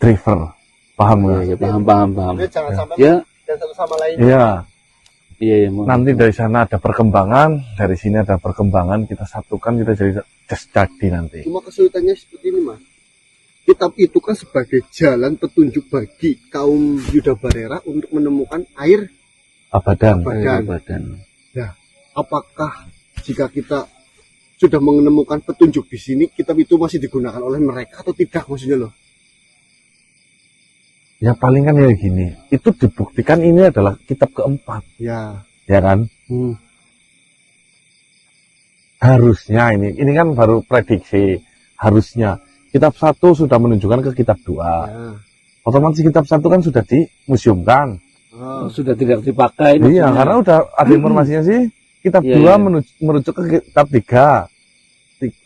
driver. Paham nggak? Ya, paham. Jangan sampai Ya. dan satu sama lain. Iya. Iya. Nanti dari sana ada perkembangan, dari sini ada perkembangan, kita satukan, kita jadi nanti. Cuma kesulitannya seperti ini, Mas. Kitab itu kan sebagai jalan petunjuk bagi kaum Yuda Barera untuk menemukan air Abadan. Nah, apakah jika kita sudah menemukan petunjuk di sini, kitab itu masih digunakan oleh mereka atau tidak, maksudnya loh? Ya paling kan ya gini, itu dibuktikan ini adalah kitab keempat, Ya. ya kan? Harusnya ini kan baru prediksi, harusnya kitab 1 sudah menunjukkan ke kitab 2. Ya. Otomatis kitab 1 kan sudah dimuseumkan. Sudah tidak dipakai. Iya, karena udah ada informasinya sih. Kitab 2 merujuk ke kitab 3.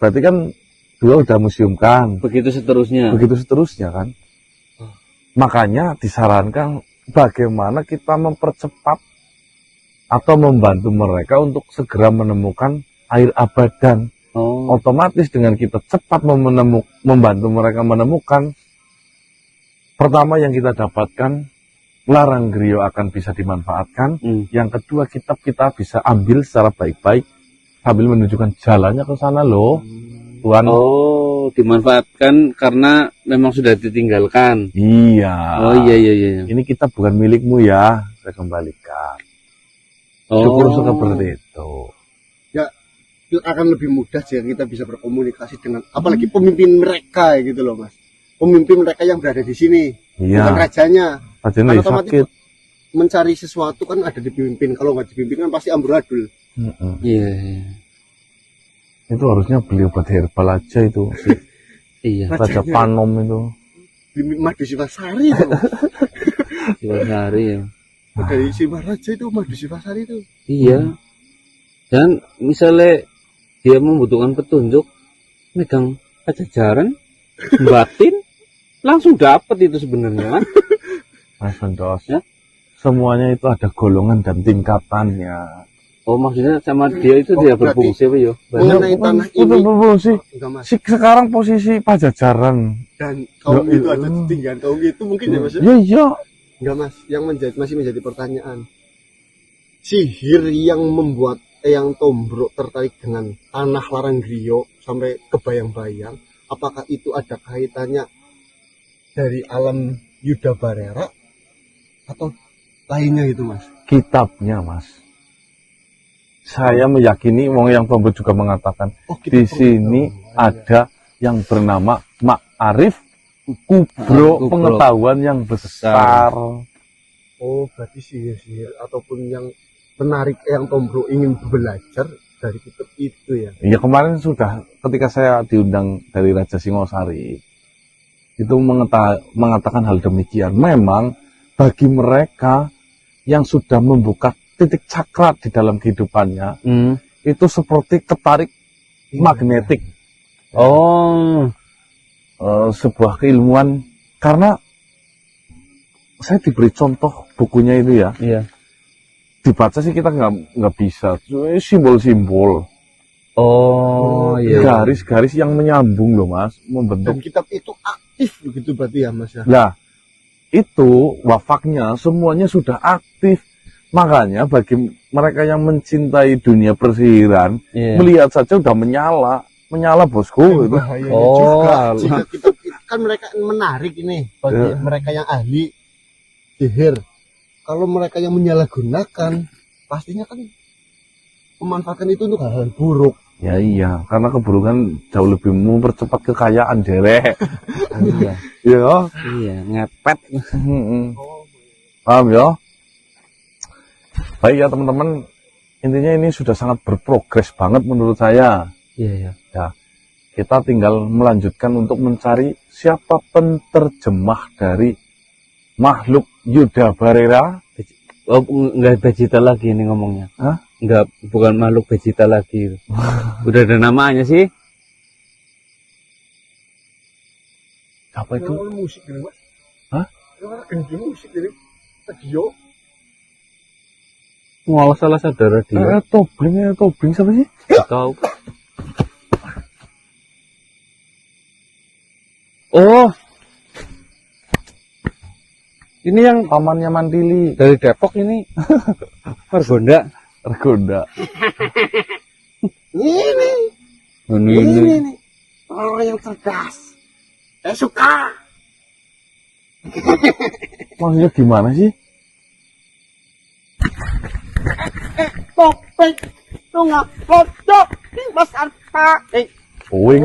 Berarti kan 2 udah museumkan. Begitu seterusnya Kan. Makanya disarankan bagaimana kita mempercepat atau membantu mereka untuk segera menemukan air abadan. Otomatis dengan kita cepat membantu mereka menemukan, pertama yang kita dapatkan, larang griyo akan bisa dimanfaatkan. Yang kedua, kitab kita bisa ambil secara baik-baik sambil menunjukkan jalannya ke sana loh. Tuhan. Dimanfaatkan karena memang sudah ditinggalkan. Iya. Iya. Ini kitab bukan milikmu ya, saya kembalikan. Syukur seperti itu. Ya, itu akan lebih mudah jika kita bisa berkomunikasi dengan apalagi pemimpin mereka gitu loh, Mas. Pemimpin mereka yang berada di sini, bukan rajanya. Rajanya sakit. Mencari sesuatu kan ada dipimpin, kalau nggak dipimpin kan pasti amburadul. Iya. Itu harusnya beli obat herbal aja itu. Iya. Raja Panom itu. Di Madu Sivasari itu. Sivasari ya. Dari Sivaraja itu Madu Sivasari itu. Iya. Dan misalnya dia membutuhkan petunjuk, megang pajajaran, batin, langsung dapat itu sebenarnya kan. Mas Vendos, ya? Semuanya itu ada golongan dan tingkatannya. Maksudnya sama dia itu dia berfungsi apa ya? Mengenai tanah ini berfungsi. Sekarang posisi pajajaran dan kaum itu ada ketinggian kaum itu mungkin ya, Mas? Iya. Enggak, Mas, yang masih menjadi pertanyaan. Sihir yang membuat Eyang Tombrok tertarik dengan tanah larang griyo sampai kebayang-bayang, apakah itu ada kaitannya dari alam Yuda Barera atau lainnya gitu, Mas? Kitabnya, Mas. Saya meyakini Wong Eyang Tombrok juga mengatakan di sini ada yang bernama Ma'arif Kubro, pengetahuan yang besar. Berarti sihir ataupun yang menarik Eyang Tombrok ingin belajar dari kitab itu ya. Iya, kemarin sudah ketika saya diundang dari Raja Singosari itu mengatakan hal demikian. Memang bagi mereka yang sudah membuka titik cakra di dalam kehidupannya, itu seperti ketarik magnetik. Sebuah keilmuan, karena saya diberi contoh bukunya itu ya. Iya. Dibaca sih kita nggak bisa, simbol-simbol. Iya. Garis-garis yang menyambung loh, Mas, membentuk. Dan kitab itu aktif begitu berarti ya, Mas ya. Nah, itu wafaknya semuanya sudah aktif. Makanya bagi mereka yang mencintai dunia persihiran, melihat saja udah menyala bosku. Juga. Jika kita kan mereka menarik ini bagi mereka yang ahli sihir. Kalau mereka yang menyalahgunakan, pastinya kan memanfaatkan itu untuk hal-hal buruk. Ya iya, karena keburukan jauh lebih mempercepat kekayaan derek. Iya. Iya, ngepet. Paham ya? Baik ya teman-teman, intinya ini sudah sangat berprogres banget menurut saya. Iya. Ya, kita tinggal melanjutkan untuk mencari siapa penterjemah dari makhluk Yuda Barera. Enggak Vegeta lagi ini ngomongnya. Hah? Enggak, bukan makhluk Vegeta lagi. Udah ada namanya sih. Siapa itu? Musik ini, Mas. Hah? Musik ini. Radio. Malah salah saudara dia. Tobling siapa sih? Tahu. Ini yang pamannya Mantili. dari Depok ini. Margonda. Margonda. Ini nih. Orang yang cerdas. Saya suka. Maksudnya gimana sih? Topik. Lu nggak bodoh. Mas Arta. Uing.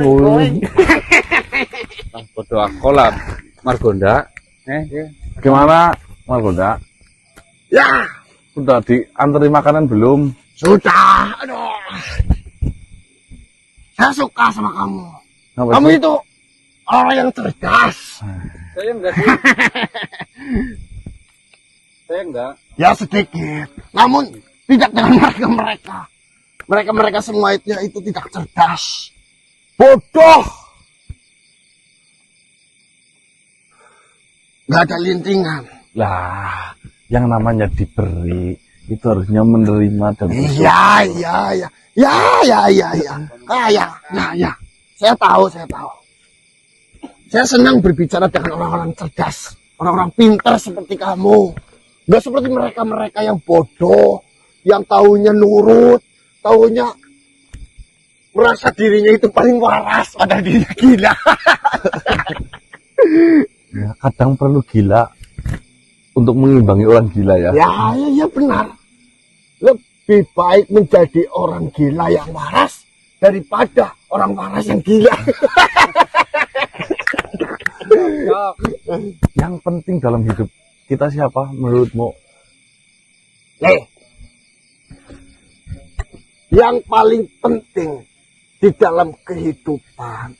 Bodoh aku lah. Margonda. Gimana Margonda? Ya. Sudah diantri makanan belum? Sudah. Aduh. Saya suka sama kamu. Apa Kamu sih? itu orang yang cerdas. Saya enggak sih. Saya enggak. Ya sedikit. Namun tidak dengan mereka. Mereka semua itu tidak cerdas. Bodoh. Gak ada lintingan. Lah, yang namanya diberi itu harusnya menerima dan Iya. Saya tahu. Saya senang berbicara dengan orang-orang cerdas, orang-orang pintar seperti kamu. Gak seperti mereka yang bodoh, yang taunya nurut, taunya merasa dirinya itu paling waras, padahal dirinya gila. ya, kadang perlu gila untuk mengimbangi orang gila ya. Ya benar. Lebih baik menjadi orang gila yang waras daripada orang waras yang gila. Yang penting dalam hidup kita siapa menurutmu? Yang paling penting di dalam kehidupan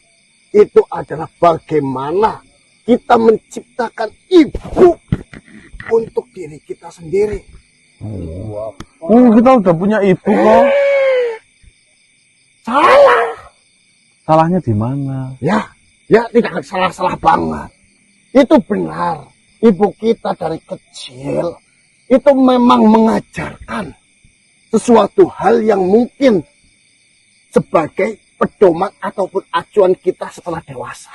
itu adalah bagaimana kita menciptakan ibu untuk diri kita sendiri. Kita udah punya ibu kok. Salah. Salahnya di mana? Ya tidak salah banget. Itu benar. Ibu kita dari kecil itu memang mengajarkan sesuatu hal yang mungkin sebagai pedoman ataupun acuan kita setelah dewasa.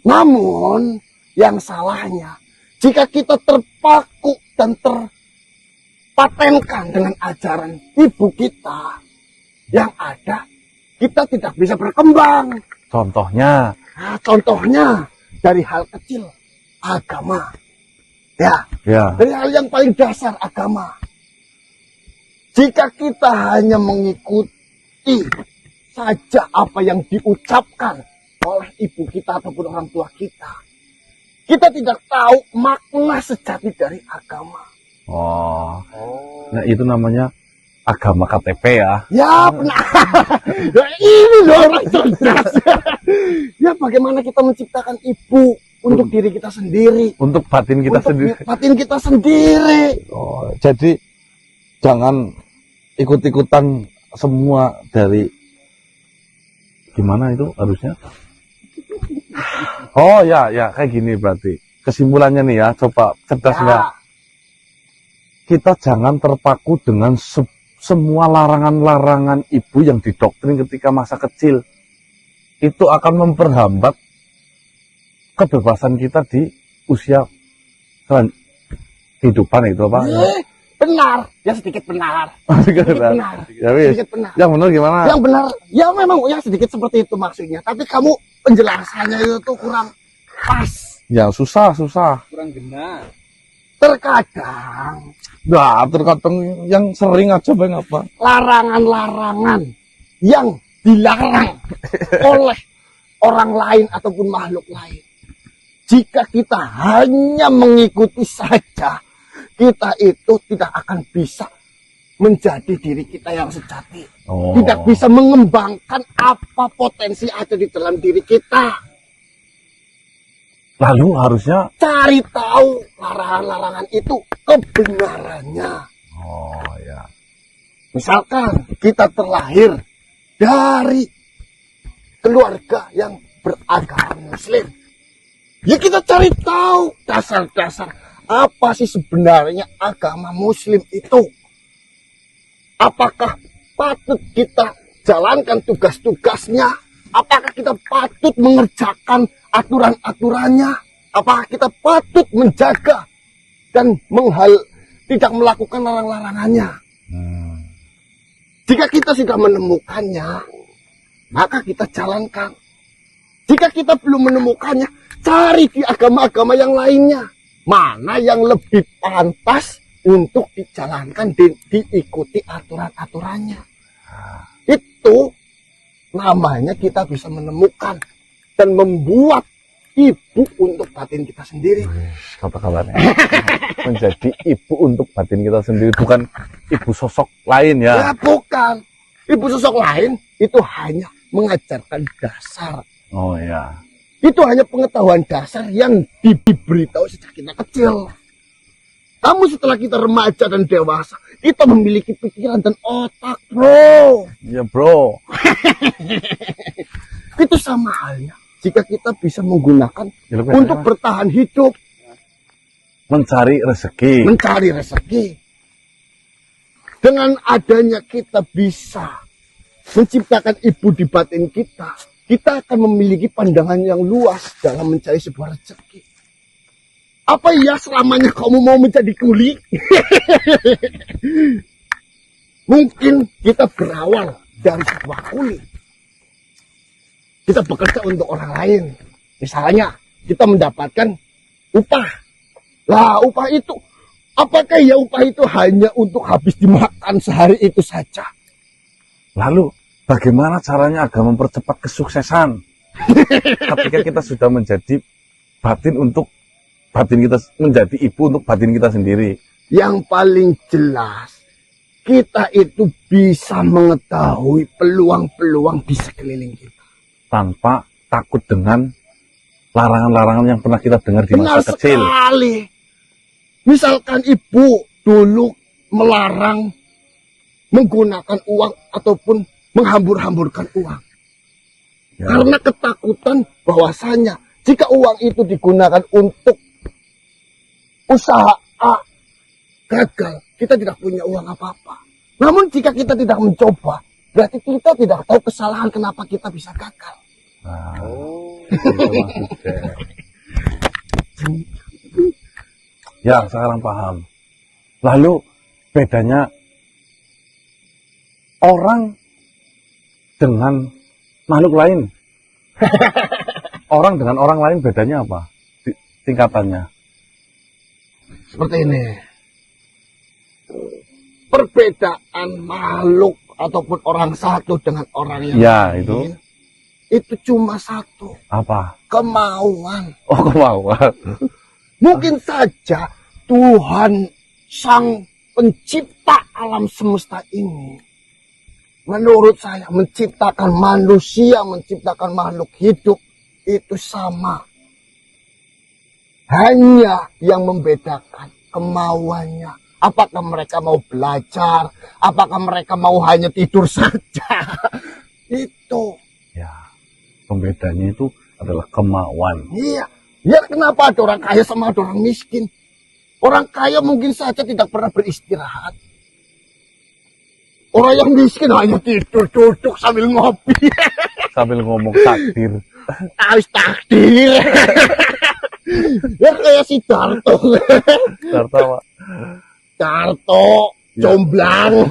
Namun yang salahnya jika kita terpaku dan terpatenkan dengan ajaran ibu kita, yang ada kita tidak bisa berkembang. Contohnya Dari hal kecil, agama. Ya. Dari hal yang paling dasar, agama. Jika kita hanya mengikuti saja apa yang diucapkan oleh ibu kita ataupun orang tua kita tidak tahu makna sejati dari agama. Nah itu namanya agama KTP ya. Ya benar. Ya, ini loh orang cerdas. Ya bagaimana kita menciptakan ibu untuk diri kita sendiri, untuk batin kita sendiri. Batin kita sendiri. Jadi jangan ikut-ikutan semua dari gimana itu harusnya. Ya kayak gini berarti. Kesimpulannya nih ya, coba cerdas nggak? Kita jangan terpaku dengan semua larangan-larangan ibu yang didoktrin ketika masa kecil. Itu akan memperhambat kebebasan kita di usia kehidupan itu apa? Benar, ya sedikit benar. Sedikit benar. Sedikit benar. Yang benar gimana? Yang benar, ya memang ya sedikit seperti itu maksudnya. Tapi kamu penjelasannya itu kurang pas. Ya susah. Kurang benar. Terkadang yang sering aja bang apa? Larangan-larangan yang dilarang oleh orang lain ataupun makhluk lain. Jika kita hanya mengikuti saja, kita itu tidak akan bisa menjadi diri kita yang sejati. Tidak bisa mengembangkan apa potensi ada di dalam diri kita. Lalu harusnya Cari tahu larangan-larangan itu kebenarannya. Misalkan kita terlahir dari keluarga yang beragama Muslim, ya kita cari tahu dasar-dasar apa sih sebenarnya agama Muslim itu. Apakah patut kita jalankan tugas-tugasnya? Apakah kita patut mengerjakan aturan-aturannya? Apakah kita patut menjaga dan tidak melakukan larang-larangannya? Jika kita sudah menemukannya, maka kita jalankan. Jika kita belum menemukannya, cari di agama-agama yang lainnya. Mana yang lebih pantas untuk dijalankan, diikuti aturan-aturannya. Itu namanya kita bisa menemukan dan membuat ibu untuk batin kita sendiri. Kata-katanya. Menjadi ibu untuk batin kita sendiri, bukan ibu sosok lain ya. Ya bukan. Ibu sosok lain itu hanya mengajarkan dasar. Oh ya. Itu hanya pengetahuan dasar yang diberitahu sejak kita kecil. Kamu setelah kita remaja dan dewasa, kita memiliki pikiran dan otak, bro. Ya bro. Itu sama halnya jika kita bisa menggunakan Ya, untuk bertahan hidup, mencari rezeki. mencari rezeki. Dengan adanya kita bisa menciptakan ibu di batin kita, kita akan memiliki pandangan yang luas dalam mencari sebuah rezeki. Apa ya selamanya kamu mau menjadi kuli? Mungkin kita berawal dari sebuah kuli. Kita bekerja untuk orang lain. Misalnya, kita mendapatkan upah. Lah, upah itu, apakah ya upah itu hanya untuk habis dimakan sehari itu saja? Lalu bagaimana caranya agar mempercepat kesuksesan? Ketika kita sudah menjadi batin untuk batin kita, menjadi ibu untuk batin kita sendiri. Yang paling jelas, kita itu bisa mengetahui peluang-peluang di sekeliling kita. Tanpa takut dengan larangan-larangan yang pernah kita dengar di Benar masa kecil. sekali. Misalkan ibu dulu melarang menggunakan uang ataupun menghambur-hamburkan uang. Ya. Karena ketakutan bahwasanya jika uang itu digunakan untuk usaha A gagal, kita tidak punya uang apa-apa. Namun jika kita tidak mencoba, berarti kita tidak tahu kesalahan kenapa kita bisa gagal. Nah, itu maksudnya. Ya, sekarang paham. Lalu bedanya orang dengan makhluk lain. Orang dengan orang lain bedanya apa? Tingkatannya. Seperti ini. Perbedaan makhluk ataupun orang satu dengan orang yang Ya, lain, itu cuma satu. Apa? Kemauan. Oh, kemauan. Mungkin saja Tuhan sang pencipta alam semesta ini, menurut saya menciptakan manusia, menciptakan makhluk hidup itu sama. Hanya yang membedakan kemauannya. Apakah mereka mau belajar? Apakah mereka mau hanya tidur saja? Itu. Ya, pembedanya itu adalah kemauan. Iya. Ya kenapa ada orang kaya sama ada orang miskin? Orang kaya mungkin saja tidak pernah beristirahat. Orang yang miskin hanya tidur, duduk sambil ngopi. Sambil ngomong takdir. Habis takdir. Ya kayak si Darto. Tertawa. Darto, jomblang.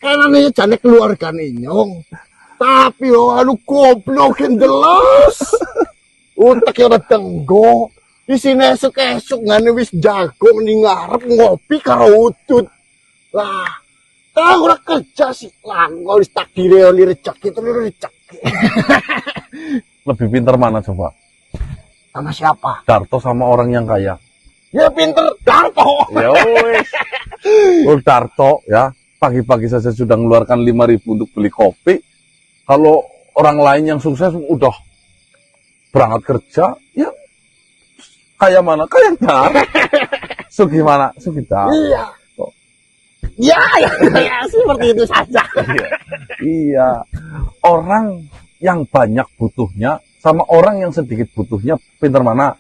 Kayaknya jane keluarga ninyong. Tapi anu goblok ndelos. Utek ora tenggo. Isine esuk-esuk ngene wis jagung ning ngarep ngopi karo udut. Lah, tahu ora kerja sih. Lah, wis takdire li rezeki itu rezeki. Lebih pintar mana coba? Sama siapa? Darto sama orang yang kaya. Ya pinter Darto. Ya wes. Oh, Darto ya, pagi-pagi saja sudah mengeluarkan 5.000 untuk beli kopi. Kalau orang lain yang sukses udah berangkat kerja, ya kaya mana? Kaya Dar. Sugi mana? Sugi Dar. Iya. Ya, seperti itu saja. Iya. Orang yang banyak butuhnya sama orang yang sedikit butuhnya, pintar mana?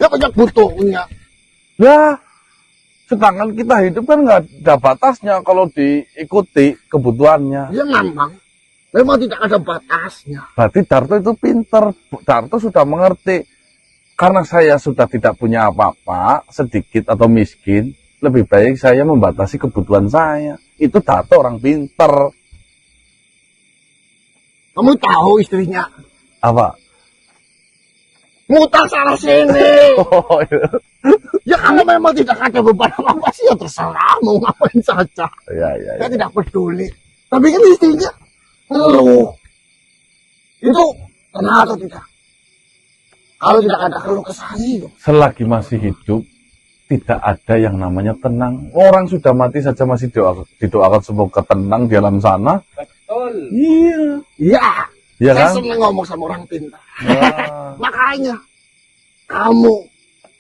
Ya banyak butuhnya. Ya, sedangkan kita hidup kan nggak ada batasnya kalau diikuti kebutuhannya. Ya memang tidak ada batasnya. Berarti Darto itu pinter. Darto sudah mengerti karena saya sudah tidak punya apa-apa, sedikit atau miskin, lebih baik saya membatasi kebutuhan saya. Itu Dato orang pinter. Kamu tahu istrinya Apa? ngutang sana sini. Oh, iya. Ya kalau memang tidak ada beban apa-apa sih ya terserah mau ngapain saja. Ya, ya, ya. Saya tidak peduli. Tapi kan istrinya ngeluh. Itu kenapa atau tidak? Kalau tidak ada keluh kesah itu. Selagi masih hidup, tidak ada yang namanya tenang. Orang sudah mati saja masih didoakan semoga tenang di alam sana. Betul. Iya. Iya. Iya Saya kan? senang ngomong sama orang pintar. Wah. Makanya kamu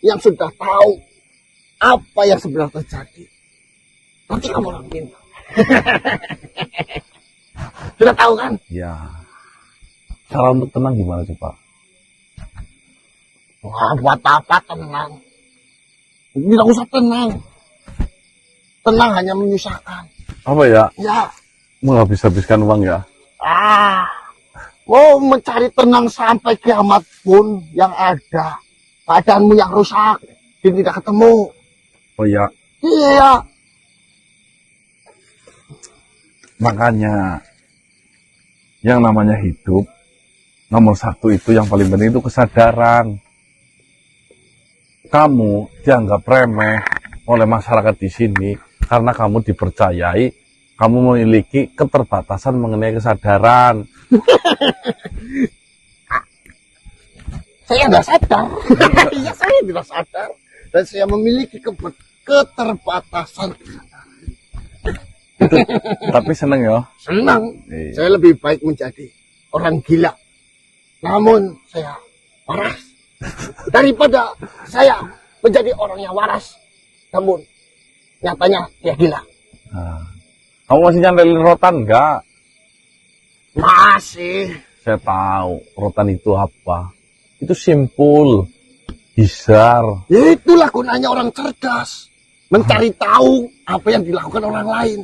yang sudah tahu apa yang sebenarnya terjadi, nanti kamu orang pintar. Sudah tahu kan? Ya. Cara untuk tenang gimana coba? Wah, buat apa tenang? Tidak usah tenang. Tenang hanya menyusahkan. Apa ya? Ya, Menghabis-habiskan uang ya? mau mencari tenang sampai kiamat pun yang ada. Keadaanmu yang rusak, dia tidak ketemu. Oh ya. Iya, Makanya yang namanya hidup, nomor satu itu yang paling penting itu kesadaran. Kamu dianggap remeh oleh masyarakat di sini karena kamu dipercayai, kamu memiliki keterbatasan mengenai kesadaran. saya tidak sadar. Iya, saya tidak sadar. Dan saya memiliki keterbatasan. Tapi seneng ya. Senang. Iya. Saya lebih baik menjadi orang gila. Namun saya waras. Daripada saya menjadi orang yang waras. Namun nyatanya dia gila. Nah, kamu masih nyandelin rotan enggak? Masih. Saya tahu rotan itu apa. Itu simpul, bizar. Ya itulah gunanya orang cerdas. Mencari tahu apa yang dilakukan orang lain.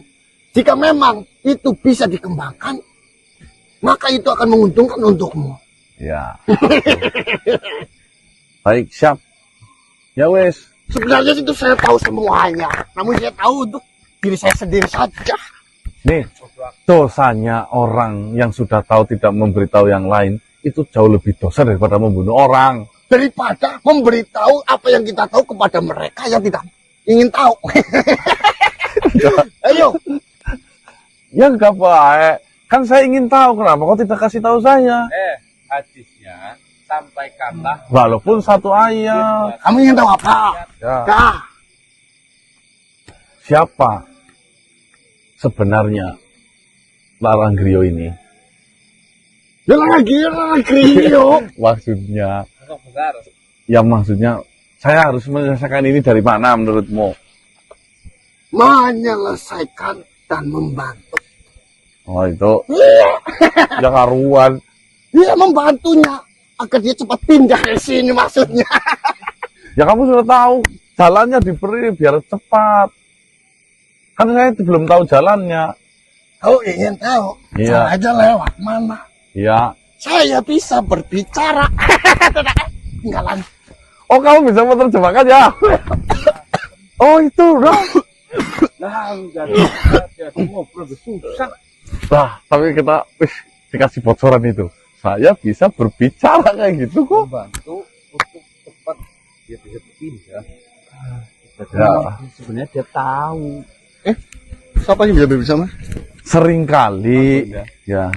Jika memang itu bisa dikembangkan, maka itu akan menguntungkan untukmu. Ya. Baik, siap. Ya wes. Sebenarnya itu saya tahu semuanya. Namun saya tahu untuk diri saya sendiri saja. Nih, dosanya orang yang sudah tahu tidak memberitahu yang lain, itu jauh lebih dosa daripada membunuh orang. Daripada memberitahu apa yang kita tahu kepada mereka yang tidak ingin tahu. Ayo. Ya enggak baik. Kan saya ingin tahu, kenapa kau tidak kasih tahu saya? Hadisnya sampaikanlah Walaupun satu ayat. Kamu ingin tahu apa? Ya. Kah? Siapa sebenarnya Laranggrio ini? Ya lagi Rio. Maksudnya, besar. ya maksudnya, saya harus menyelesaikan ini dari mana menurutmu? Menyelesaikan dan membantu. Oh itu, ya karuan. Dia membantunya agar dia cepat pindah dari sini maksudnya. Ya kamu sudah tahu, jalannya diberi biar cepat. Kan saya belum tahu jalannya. Kau ingin tahu? Iya. Aja lewat mana? Ya. Saya bisa berbicara. Tinggalan. Oh kamu bisa menerjemahkan ya? Oh itu, udah. Nah, enggak ada ngobrol susah. Nah, tapi kita dikasih bocoran itu. Saya bisa berbicara kayak gitu kok. Membantu untuk cepat dia bisa pindah. Ya. Sebenarnya dia tahu. Siapa yang bisa bersama? Seringkali ya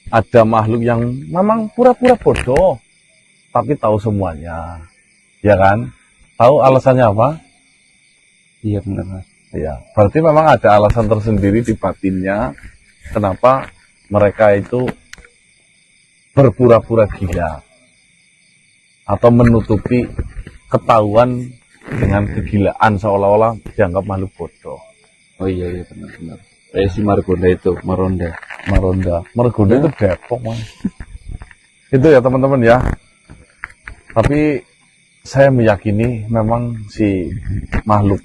ada makhluk yang memang pura-pura bodoh tapi tahu semuanya. Ya kan? Tahu alasannya apa? Iya benar Mas. Ya, berarti memang ada alasan tersendiri di batinnya kenapa mereka itu berpura-pura gila atau menutupi ketahuan dengan kegilaan seolah-olah dianggap makhluk bodoh. Oh iya benar. Si Margonda itu, Margonda Margonda itu Depok, Mas. Itu ya teman-teman ya. Tapi saya meyakini memang si makhluk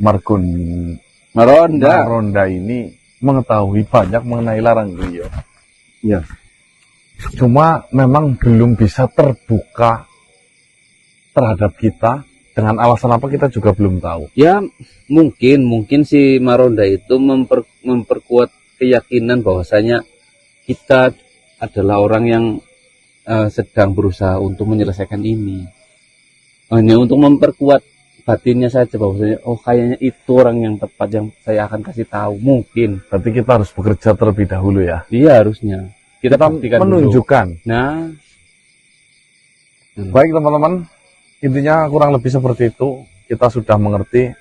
Margonda ini mengetahui banyak mengenai Laranggrio. Iya. Cuma memang belum bisa terbuka terhadap kita, dengan alasan apa kita juga belum tahu. Ya mungkin si Maronda itu memperkuat keyakinan bahwasanya kita adalah orang yang sedang berusaha untuk menyelesaikan ini. Hanya untuk memperkuat batinnya saja bahwasanya oh kayaknya itu orang yang tepat yang saya akan kasih tahu. Mungkin. Berarti kita harus bekerja terlebih dahulu ya. Iya harusnya. Kita buktikan menunjukkan. dulu. Nah. Baik teman-teman, intinya kurang lebih seperti itu. Kita sudah mengerti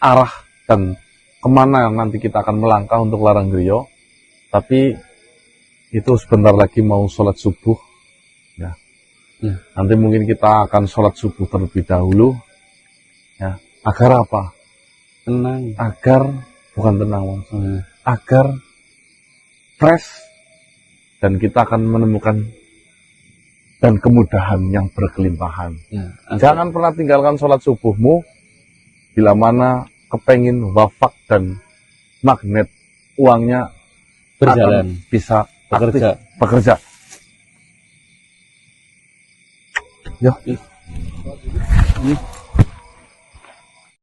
arah dan kemana nanti kita akan melangkah untuk Laranggriyo. Tapi itu sebentar lagi mau sholat subuh. Ya. Nanti mungkin kita akan sholat subuh terlebih dahulu. Ya, agar apa? Tenang. Agar bukan tenang, agar fresh dan kita akan menemukan dan kemudahan yang berkelimpahan. Ya, jangan pernah tinggalkan sholat subuhmu bila mana kepengin wafak dan magnet uangnya berjalan, bisa bekerja. Yo.